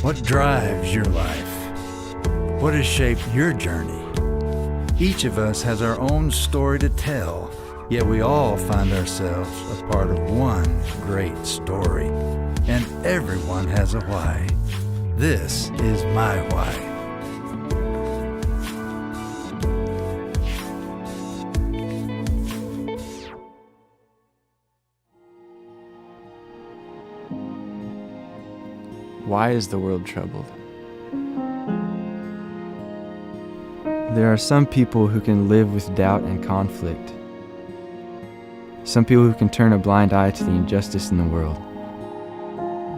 What drives your life? What has shaped your journey? Each of us has our own story to tell, yet we all find ourselves a part of one great story. And everyone has a why. This is My Why. Why is the world troubled? There are some people who can live with doubt and conflict. Some people who can turn a blind eye to the injustice in the world.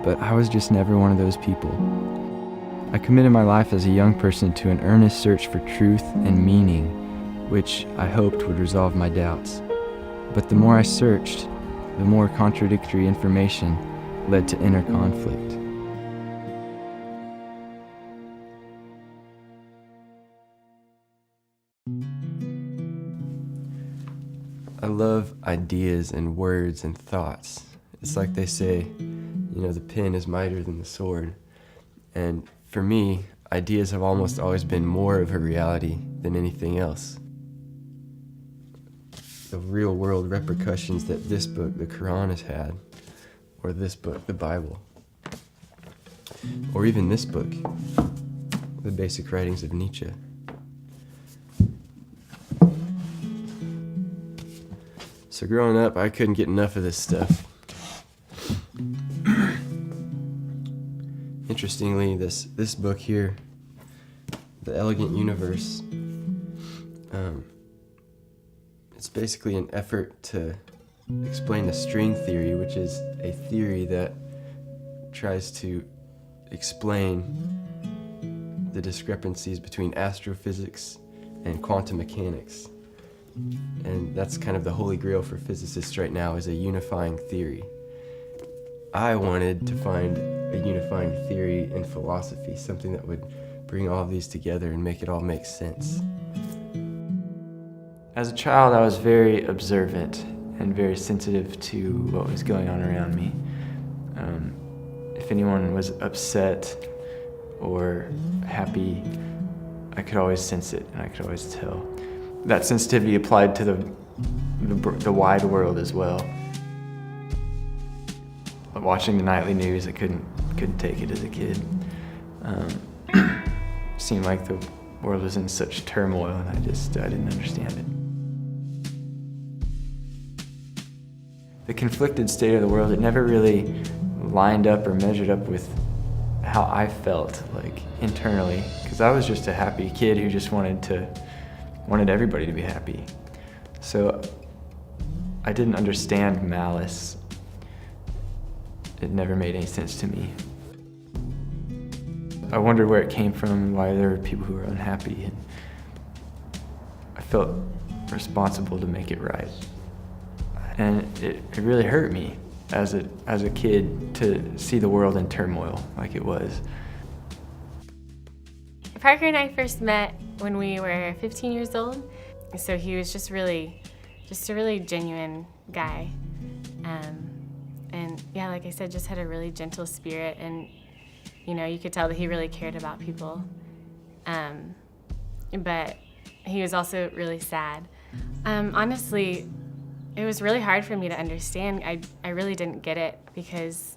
But I was just never one of those people. I committed my life as a young person to an earnest search for truth and meaning, which I hoped would resolve my doubts. But the more I searched, the more contradictory information led to inner conflict. I love ideas and words and thoughts. It's like they say, the pen is mightier than the sword. And for me, ideas have almost always been more of a reality than anything else. The real world repercussions that this book, the Quran, has had, or this book, the Bible, or even this book, the basic writings of Nietzsche. So growing up, I couldn't get enough of this stuff. Interestingly, this book here, The Elegant Universe, it's basically an effort to explain the string theory, which is a theory that tries to explain the discrepancies between astrophysics and quantum mechanics. And that's kind of the holy grail for physicists right now, is a unifying theory. I wanted to find a unifying theory in philosophy, something that would bring all of these together and make it all make sense. As a child, I was very observant and very sensitive to what was going on around me. If anyone was upset or happy, I could always sense it and I could always tell. That sensitivity applied to the wide world as well. Watching the nightly news, I couldn't take it as a kid. Seemed like the world was in such turmoil, and I didn't understand it. The conflicted state of the world, it never really lined up or measured up with how I felt, like, internally, because I was just a happy kid who just wanted everybody to be happy. So I didn't understand malice. It never made any sense to me. I wondered where it came from, why there were people who were unhappy, and I felt responsible to make it right. And it really hurt me as a kid to see the world in turmoil like it was. Parker and I first met when we were 15 years old, so he was just a really genuine guy. And yeah, like I said, just had a really gentle spirit, and you could tell that he really cared about people. But he was also really sad. Honestly, it was really hard for me to understand. I really didn't get it because,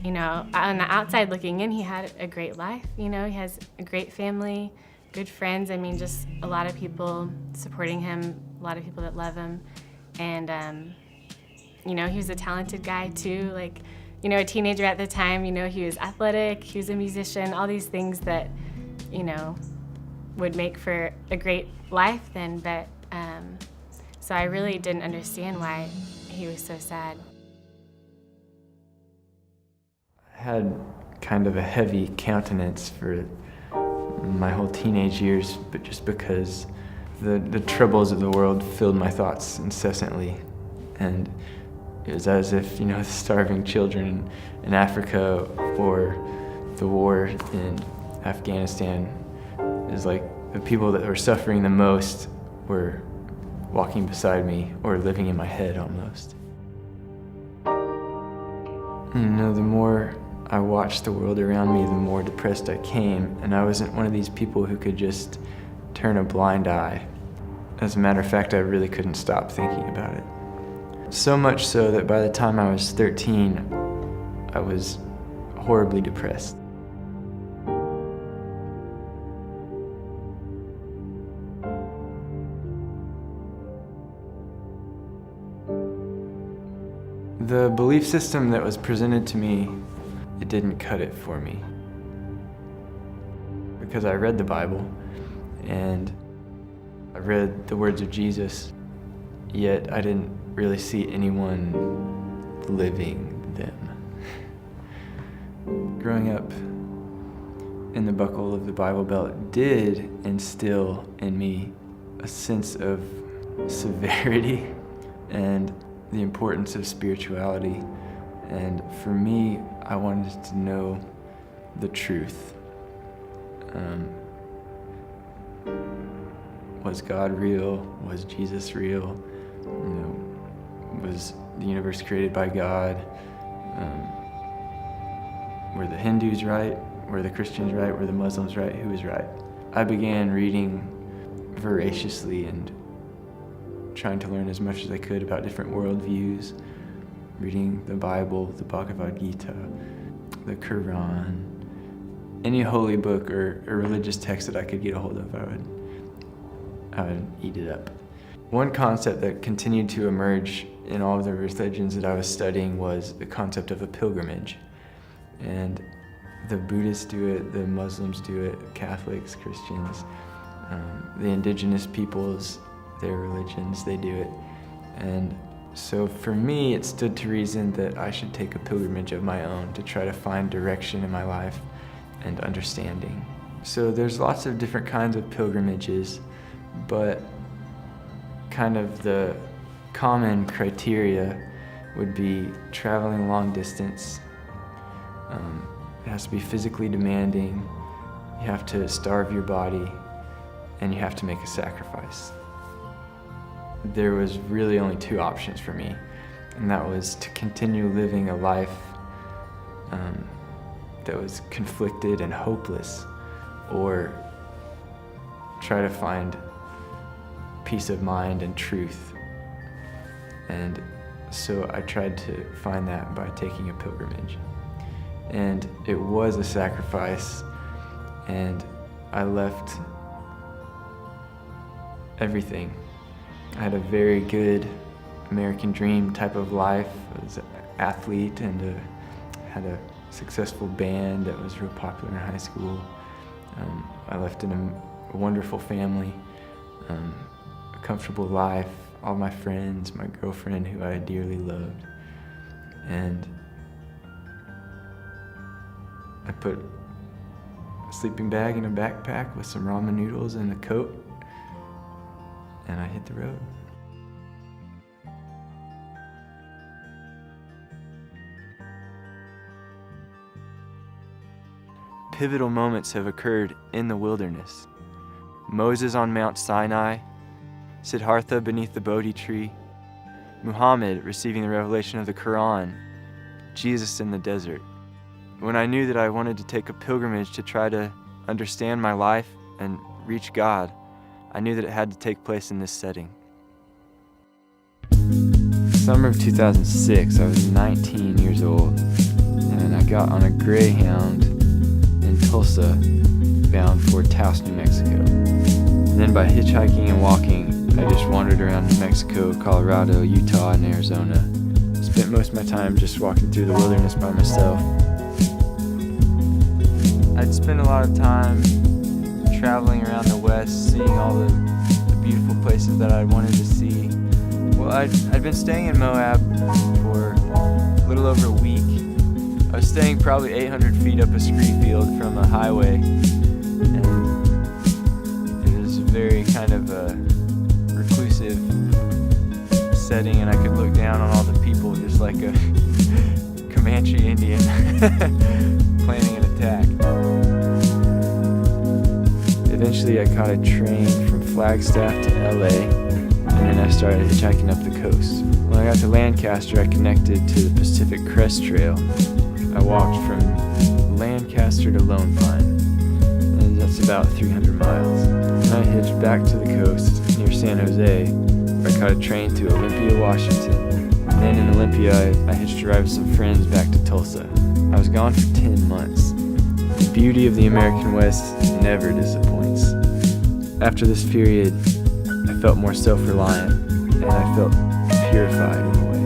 on the outside looking in, he had a great life. He has a great family, good friends. I mean, just a lot of people supporting him, a lot of people that love him. And, he was a talented guy too. Like, a teenager at the time, he was athletic, he was a musician, all these things that, would make for a great life then. But, so I really didn't understand why he was so sad. I had kind of a heavy countenance for my whole teenage years, but just because the troubles of the world filled my thoughts incessantly. And it was as if, the starving children in Africa or the war in Afghanistan is like the people that were suffering the most were walking beside me or living in my head almost. The more I watched the world around me, the more depressed I came, and I wasn't one of these people who could just turn a blind eye. As a matter of fact, I really couldn't stop thinking about it. So much so that by the time I was 13, I was horribly depressed. The belief system that was presented to me, it didn't cut it for me. Because I read the Bible and I read the words of Jesus, yet I didn't really see anyone living them. Growing up in the buckle of the Bible Belt did instill in me a sense of severity and the importance of spirituality. And for me, I wanted to know the truth. Was God real? Was Jesus real? Was the universe created by God? Were the Hindus right? Were the Christians right? Were the Muslims right? Who was right? I began reading voraciously and trying to learn as much as I could about different worldviews, reading the Bible, the Bhagavad Gita, the Quran, any holy book or religious text that I could get a hold of, I would eat it up. One concept that continued to emerge in all of the religions that I was studying was the concept of a pilgrimage. And the Buddhists do it, the Muslims do it, Catholics, Christians, the indigenous peoples, their religions, they do it. And so for me, it stood to reason that I should take a pilgrimage of my own to try to find direction in my life and understanding. So there's lots of different kinds of pilgrimages, but kind of the common criteria would be traveling long distance. It has to be physically demanding, you have to starve your body, and you have to make a sacrifice. There was really only two options for me, and that was to continue living a life that was conflicted and hopeless, or try to find peace of mind and truth. And so I tried to find that by taking a pilgrimage. And it was a sacrifice, and I left everything. I had a very good American dream type of life. I was an athlete and had a successful band that was real popular in high school. I left in a wonderful family, a comfortable life, all my friends, my girlfriend who I dearly loved. And I put a sleeping bag in a backpack with some ramen noodles and a coat, and I hit the road. Pivotal moments have occurred in the wilderness. Moses on Mount Sinai, Siddhartha beneath the Bodhi tree, Muhammad receiving the revelation of the Quran, Jesus in the desert. When I knew that I wanted to take a pilgrimage to try to understand my life and reach God, I knew that it had to take place in this setting. Summer of 2006, I was 19 years old, and I got on a Greyhound in Tulsa, bound for Taos, New Mexico. And then by hitchhiking and walking, I just wandered around New Mexico, Colorado, Utah, and Arizona. Spent most of my time just walking through the wilderness by myself. I'd spent a lot of time traveling around the West, seeing all the beautiful places that I wanted to see. Well, I'd been staying in Moab for a little over a week. I was staying probably 800 feet up a scree field from a highway, and it was very kind of a reclusive setting, and I could look down on all the people just like a Comanche Indian planning an attack. Eventually I caught a train from Flagstaff to LA, and then I started hitchhiking up the coast. When I got to Lancaster, I connected to the Pacific Crest Trail. I walked from Lancaster to Lone Pine, and that's about 300 miles. And I hitched back to the coast near San Jose, where I caught a train to Olympia, Washington. And then in Olympia, I hitched a ride with some friends back to Tulsa. I was gone for 10 months. The beauty of the American West never disappoints. After this period, I felt more self-reliant, and I felt purified in a way.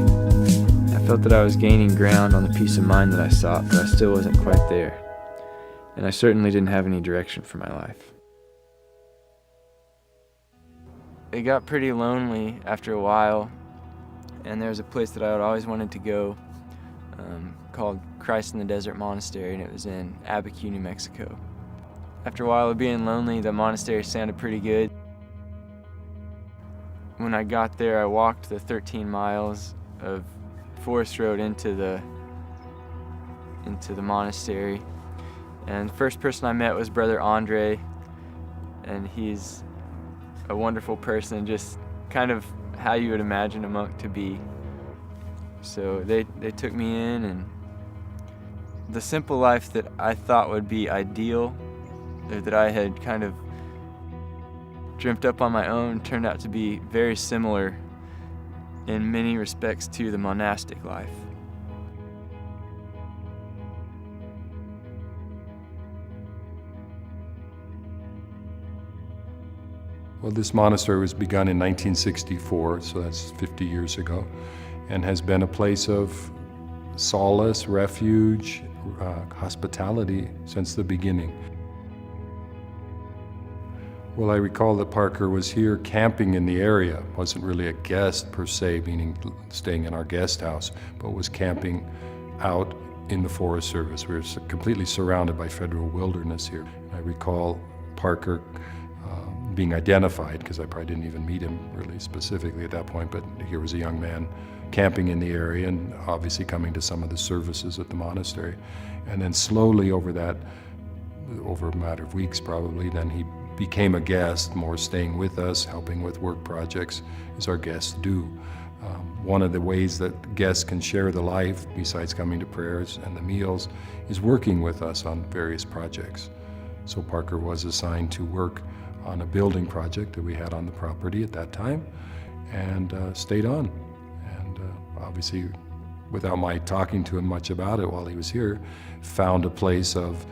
I felt that I was gaining ground on the peace of mind that I sought, but I still wasn't quite there. And I certainly didn't have any direction for my life. It got pretty lonely after a while, and there was a place that I had always wanted to go called Christ in the Desert Monastery, and it was in Abiquiu, New Mexico. After a while of being lonely, the monastery sounded pretty good. When I got there, I walked the 13 miles of forest road into the monastery, and the first person I met was Brother Andre, and he's a wonderful person, just kind of how you would imagine a monk to be. So they took me in, and the simple life that I thought would be ideal, or that I had kind of dreamt up on my own, turned out to be very similar in many respects to the monastic life. Well, this monastery was begun in 1964, so that's 50 years ago, and has been a place of solace, refuge, hospitality since the beginning. Well, I recall that Parker was here camping in the area. Wasn't really a guest per se, meaning staying in our guest house, but was camping out in the Forest Service. We were completely surrounded by federal wilderness here. I recall Parker being identified, because I probably didn't even meet him really specifically at that point, but here was a young man camping in the area and obviously coming to some of the services at the monastery. And then slowly over a matter of weeks probably, then he became a guest, more staying with us, helping with work projects, as our guests do. One of the ways that guests can share the life, besides coming to prayers and the meals, is working with us on various projects. So Parker was assigned to work on a building project that we had on the property at that time, and stayed on. And obviously, without my talking to him much about it while he was here, found a place of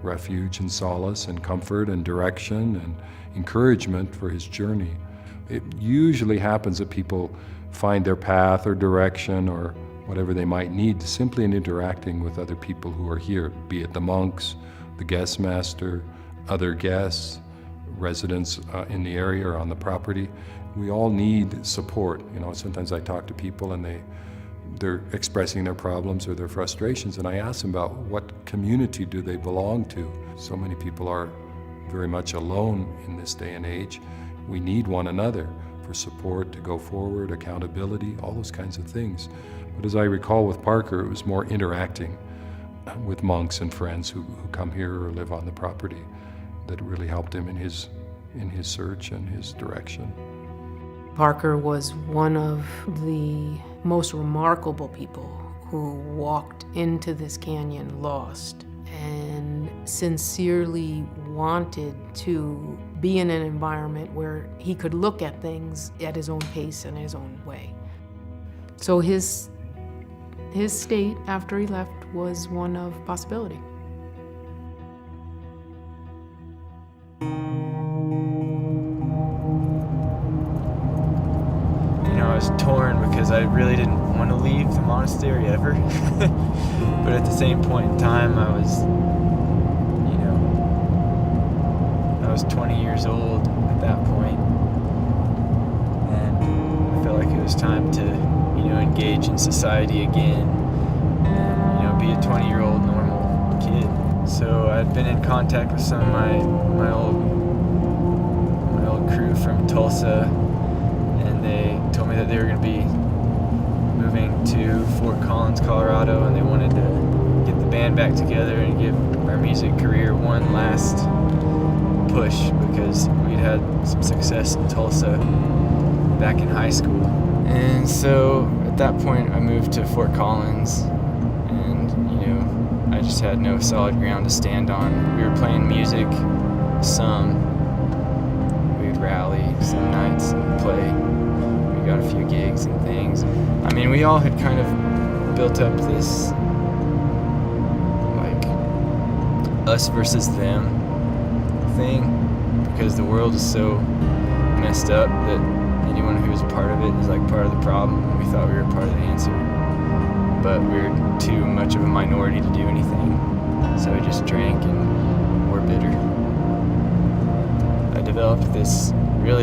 refuge and solace and comfort and direction and encouragement for his journey. It usually happens that people find their path or direction or whatever they might need simply in interacting with other people who are here, be it the monks, the guest master, other guests, residents in the area or on the property. We all need support. You know, sometimes I talk to people and they're expressing their problems or their frustrations, and I ask them about what community do they belong to. So many people are very much alone in this day and age. We need one another for support to go forward, accountability, all those kinds of things. But as I recall with Parker, it was more interacting with monks and friends who come here or live on the property that really helped him in his search and his direction. Parker was one of the most remarkable people who walked into this canyon lost and sincerely wanted to be in an environment where he could look at things at his own pace and his own way. So his state after he left was one of possibility. I was torn because I really didn't want to leave the monastery ever. But at the same point in time, I was 20 years old at that point, and I felt like it was time to, engage in society again, and, be a 20-year-old normal kid. So I'd been in contact with some of my old crew from Tulsa, and they told me that they were going to be moving to Fort Collins, Colorado, and they wanted to get the band back together and give our music career one last push, because we'd had some success in Tulsa back in high school. And so at that point I moved to Fort Collins, and I I just had no solid ground to stand on. We were playing music, some. We'd rally some nights and play. We got a few gigs and things. I mean, we all had kind of built up this, like, us versus them thing, because the world is so messed up that anyone who was a part of it is like part of the problem, and we thought we were part of the answer. But we were too much of a minority to do anything, so we just drank and were bitter. I developed this real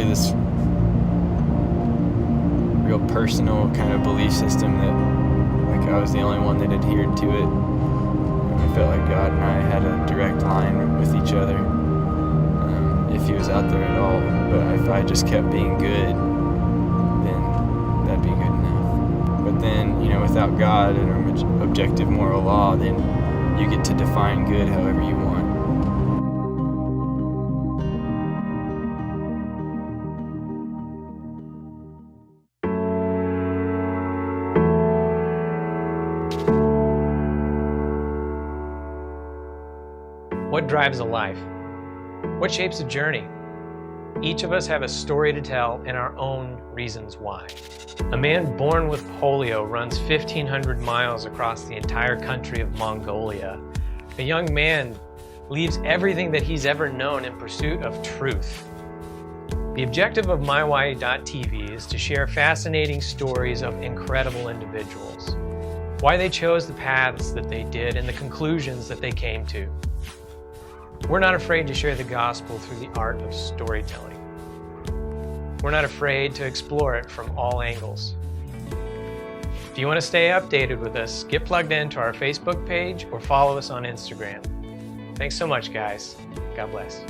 personal kind of belief system that like I was the only one that adhered to it. I felt like God and I had a direct line with each other, if he was out there at all. But if I just kept being good, then that'd be good enough. But then, you know, without God and an objective moral law, then you get to define good however you want. What drives a life? What shapes a journey? Each of us have a story to tell and our own reasons why. A man born with polio runs 1,500 miles across the entire country of Mongolia. A young man leaves everything that he's ever known in pursuit of truth. The objective of mywhy.tv is to share fascinating stories of incredible individuals, why they chose the paths that they did and the conclusions that they came to. We're not afraid to share the gospel through the art of storytelling. We're not afraid to explore it from all angles. If you want to stay updated with us, get plugged into our Facebook page or follow us on Instagram. Thanks so much, guys. God bless.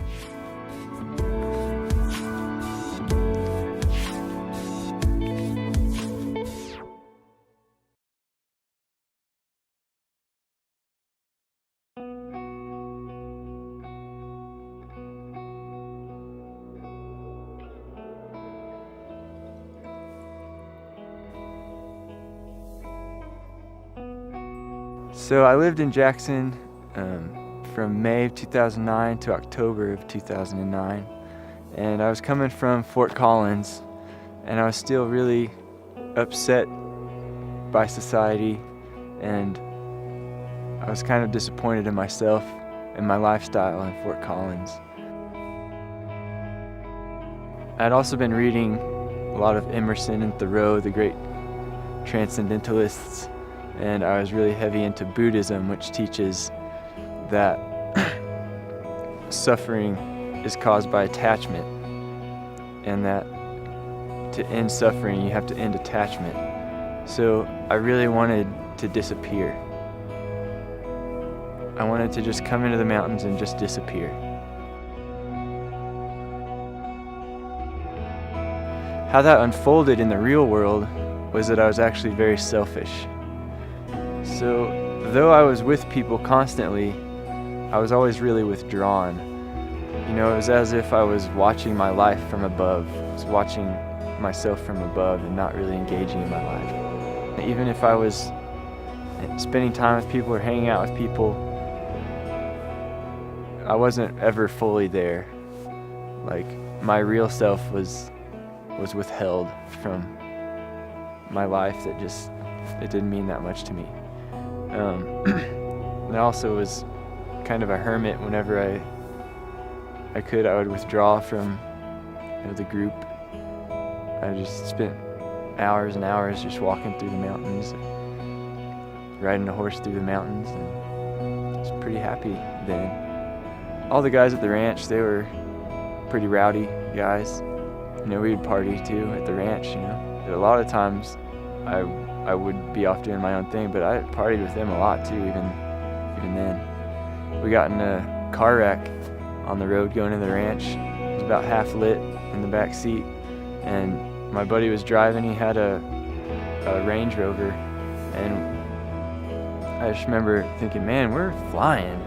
So I lived in Jackson from May of 2009 to October of 2009, and I was coming from Fort Collins, and I was still really upset by society, and I was kind of disappointed in myself and my lifestyle in Fort Collins. I'd also been reading a lot of Emerson and Thoreau, the great transcendentalists, and I was really heavy into Buddhism, which teaches that suffering is caused by attachment, and that to end suffering you have to end attachment. So I really wanted to disappear. I wanted to just come into the mountains and just disappear. How that unfolded in the real world was that I was actually very selfish. So, though I was with people constantly, I was always really withdrawn. You know, it was as if I was watching my life from above. I was watching myself from above and not really engaging in my life. Even if I was spending time with people or hanging out with people, I wasn't ever fully there. Like, my real self was withheld from my life. It didn't mean that much to me. And I also was kind of a hermit. Whenever I could, I would withdraw from the group. I just spent hours and hours just walking through the mountains, riding a horse through the mountains, and I was pretty happy then. All the guys at the ranch, they were pretty rowdy guys. You know, we'd party too at the ranch, you know. But a lot of times I would be off doing my own thing, but I partied with them a lot too, even then. We got in a car wreck on the road going to the ranch. It was about half lit in the back seat, and my buddy was driving. He had a Range Rover, and I just remember thinking, man, we're flying.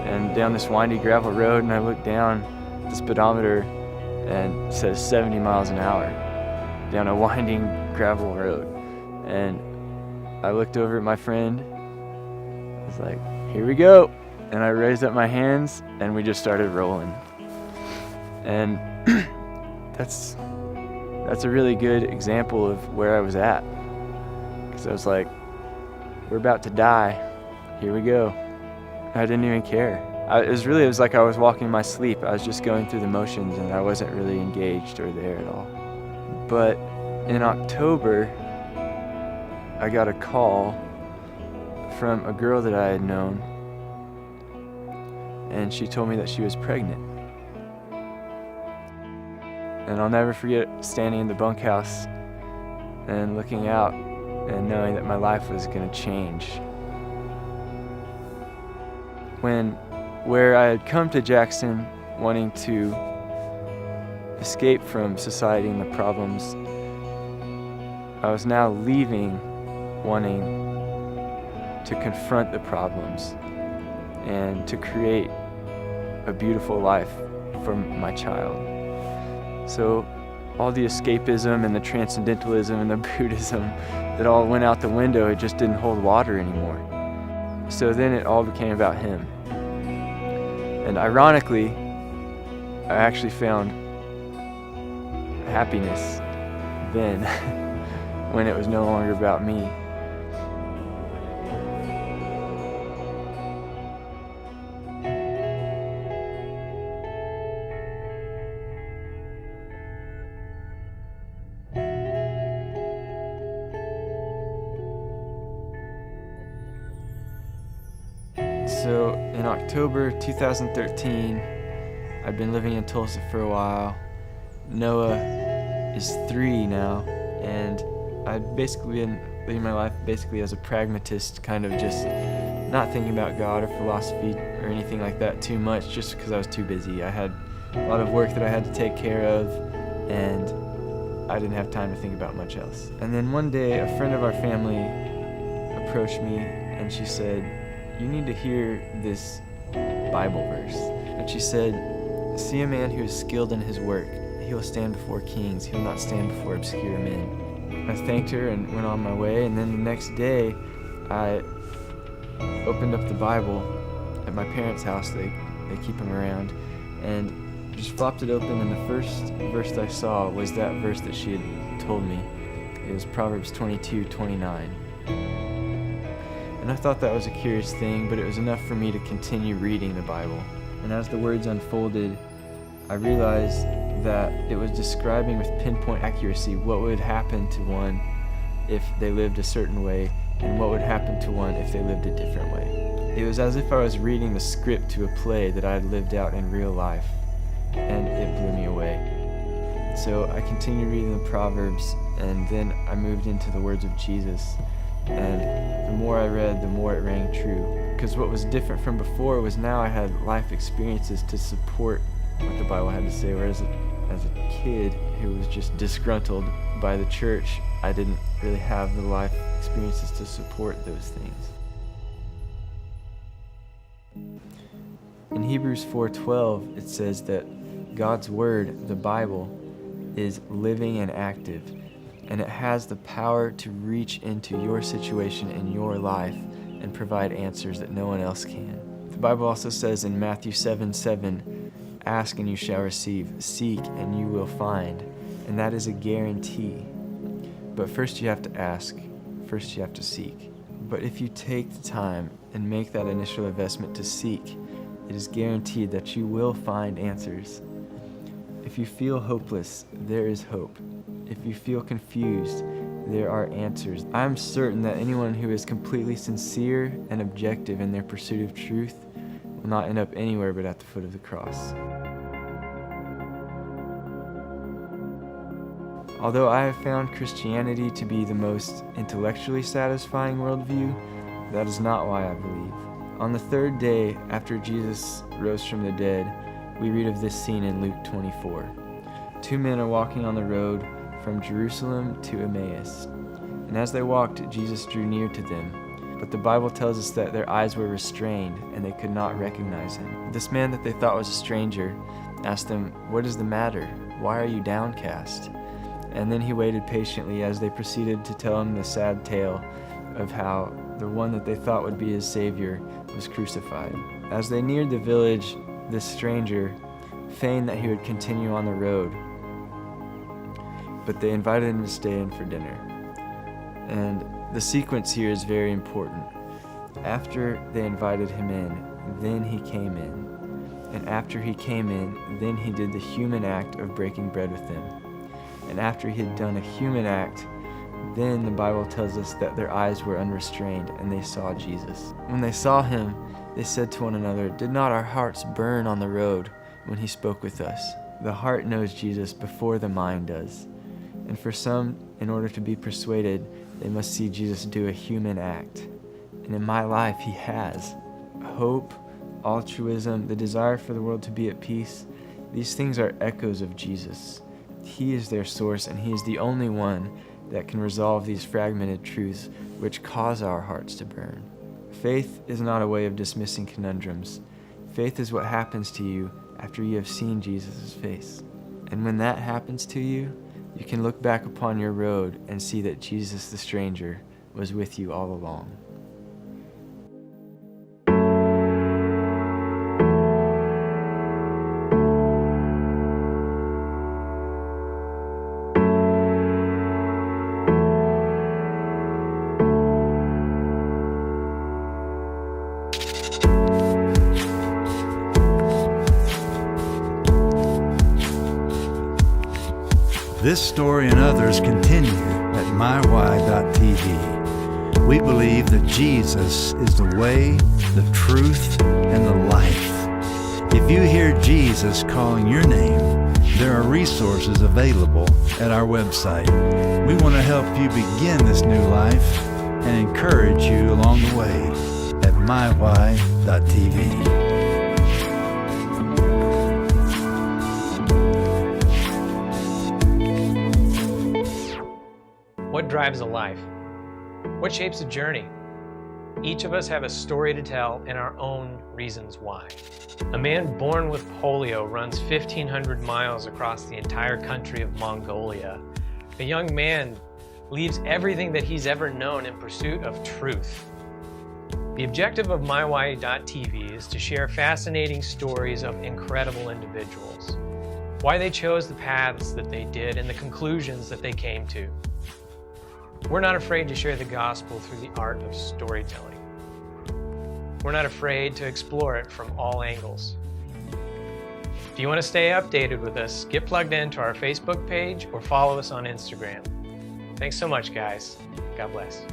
And down this windy gravel road, and I looked down at the speedometer and it says 70 miles an hour down a winding gravel road. And I looked over at my friend. I was like, here we go. And I raised up my hands and we just started rolling. And that's a really good example of where I was at. Because I was like, we're about to die. Here we go. I didn't even care. It was like I was walking in my sleep. I was just going through the motions and I wasn't really engaged or there at all. But in October, I got a call from a girl that I had known, and she told me that she was pregnant. And I'll never forget standing in the bunkhouse and looking out and knowing that my life was going to change. Where I had come to Jackson wanting to escape from society and the problems, I was now leaving wanting to confront the problems and to create a beautiful life for my child. So all the escapism and the transcendentalism and the Buddhism that all went out the window, it just didn't hold water anymore. So then it all became about him. And ironically, I actually found happiness then when it was no longer about me. So in October 2013, I've been living in Tulsa for a while. Noah is 3 now, and I've basically been living my life basically as a pragmatist, kind of just not thinking about God or philosophy or anything like that too much, just because I was too busy. I had a lot of work that I had to take care of, and I didn't have time to think about much else. And then one day, a friend of our family approached me, and she said, "You need to hear this Bible verse." And she said, "See a man who is skilled in his work. He will stand before kings. He will not stand before obscure men." I thanked her and went on my way. And then the next day, I opened up the Bible at my parents' house. They keep them around. And just flopped it open. And the first verse I saw was that verse that she had told me. It was Proverbs 22:29. And I thought that was a curious thing, but it was enough for me to continue reading the Bible. And as the words unfolded, I realized that it was describing with pinpoint accuracy what would happen to one if they lived a certain way, and what would happen to one if they lived a different way. It was as if I was reading the script to a play that I had lived out in real life, and it blew me away. So I continued reading the Proverbs, and then I moved into the words of Jesus. And the more I read, the more it rang true. Because what was different from before was now I had life experiences to support what the Bible had to say, whereas as a kid who was just disgruntled by the church, I didn't really have the life experiences to support those things. In Hebrews 4:12, it says that God's Word, the Bible, is living and active, and it has the power to reach into your situation in your life and provide answers that no one else can. The Bible also says in Matthew 7:7, "Ask and you shall receive, seek and you will find," and that is a guarantee. But first you have to ask, first you have to seek. But if you take the time and make that initial investment to seek, it is guaranteed that you will find answers. If you feel hopeless, there is hope. If you feel confused, there are answers. I'm certain that anyone who is completely sincere and objective in their pursuit of truth will not end up anywhere but at the foot of the cross. Although I have found Christianity to be the most intellectually satisfying worldview, that is not why I believe. On the 3rd day after Jesus rose from the dead, we read of this scene in Luke 24. 2 men are walking on the road from Jerusalem to Emmaus. And as they walked, Jesus drew near to them. But the Bible tells us that their eyes were restrained and they could not recognize him. This man that they thought was a stranger asked them, "What is the matter? Why are you downcast?" And then he waited patiently as they proceeded to tell him the sad tale of how the one that they thought would be his savior, was crucified. As they neared the village, this stranger feigned that he would continue on the road, but they invited him to stay in for dinner. And the sequence here is very important. After they invited him in, then he came in. And after he came in, then he did the human act of breaking bread with them. And after he had done a human act, then the Bible tells us that their eyes were unrestrained and they saw Jesus. When they saw him, they said to one another, "Did not our hearts burn on the road when he spoke with us?" The heart knows Jesus before the mind does. And for some, in order to be persuaded, they must see Jesus do a human act. And in my life, he has. Hope, altruism, the desire for the world to be at peace, these things are echoes of Jesus. He is their source, and he is the only one that can resolve these fragmented truths which cause our hearts to burn. Faith is not a way of dismissing conundrums. Faith is what happens to you after you have seen Jesus' face. And when that happens to you, you can look back upon your road and see that Jesus the stranger was with you all along. This story and others continue at mywhy.tv. We believe that Jesus is the way, the truth, and the life. If you hear Jesus calling your name, there are resources available at our website. We want to help you begin this new life and encourage you along the way at mywhy.tv. What drives a life? What shapes a journey? Each of us have a story to tell and our own reasons why. A man born with polio runs 1,500 miles across the entire country of Mongolia. A young man leaves everything that he's ever known in pursuit of truth. The objective of mywhy.tv is to share fascinating stories of incredible individuals, why they chose the paths that they did and the conclusions that they came to. We're not afraid to share the gospel through the art of storytelling. We're not afraid to explore it from all angles. If you want to stay updated with us, get plugged into our Facebook page or follow us on Instagram. Thanks so much, guys. God bless.